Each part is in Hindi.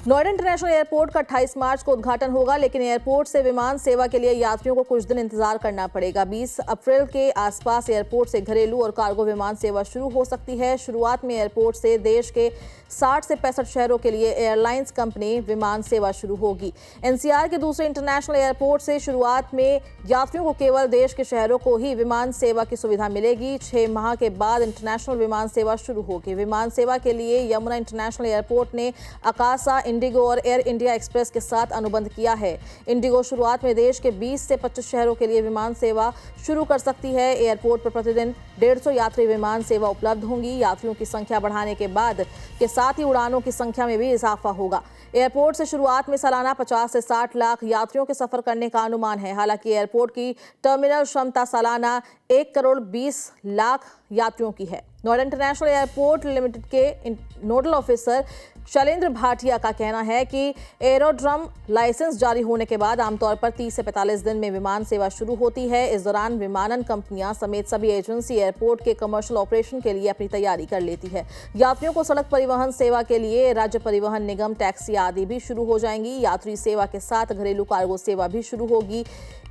नोएडा इंटरनेशनल एयरपोर्ट का 28 मार्च को उद्घाटन होगा, लेकिन एयरपोर्ट से विमान सेवा के लिए यात्रियों को कुछ दिन इंतजार करना पड़ेगा। 20 अप्रैल के आसपास एयरपोर्ट से घरेलू और कार्गो विमान सेवा शुरू हो सकती है। शुरुआत में एयरपोर्ट से देश के 60 से 65 शहरों के लिए एयरलाइंस कंपनी विमान सेवा शुरू होगी। एनसीआर के दूसरे इंटरनेशनल एयरपोर्ट से शुरुआत में यात्रियों को केवल देश के शहरों को ही विमान सेवा की सुविधा मिलेगी। 6 माह के बाद इंटरनेशनल विमान सेवा शुरू होगी। विमान सेवा के लिए यमुना इंटरनेशनल एयरपोर्ट ने अकासा, इंडिगो और एयर इंडिया एक्सप्रेस के साथ अनुबंध किया है। इंडिगो शुरुआत में देश के 20 से 25 शहरों के लिए विमान सेवा शुरू कर सकती है। एयरपोर्ट पर प्रतिदिन 150 यात्री विमान सेवा उपलब्ध होंगी। यात्रियों की संख्या बढ़ाने के बाद के साथ ही उड़ानों की संख्या में भी इजाफा होगा। एयरपोर्ट से शुरुआत में सालाना 50 से 60 लाख यात्रियों के सफर करने का अनुमान है। हालांकि एयरपोर्ट की टर्मिनल क्षमता सालाना 1 करोड़ 20 लाख यात्रियों की है। नोएडा इंटरनेशनल एयरपोर्ट लिमिटेड के नोडल ऑफिसर शैलेंद्र भाटिया का कहना है कि एरोड्रम लाइसेंस जारी होने के बाद आमतौर पर 30 से 45 दिन में विमान सेवा शुरू होती है। इस दौरान विमानन कंपनियां समेत सभी एजेंसी एयरपोर्ट के कमर्शियल ऑपरेशन के लिए अपनी तैयारी कर लेती है। यात्रियों को सड़क परिवहन सेवा के लिए राज्य परिवहन निगम, टैक्सी आदि भी शुरू हो जाएंगी। यात्री सेवा के साथ घरेलू कार्गो सेवा भी शुरू होगी।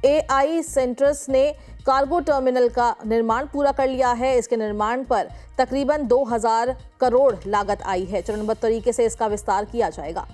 एआई सेंटर्स ने कार्गो टर्मिनल का निर्माण पूरा कर लिया है। इसके निर्माण पर तकरीबन 2000 करोड़ लागत आई है। चरणबद्ध तरीके से इसका विस्तार किया जाएगा।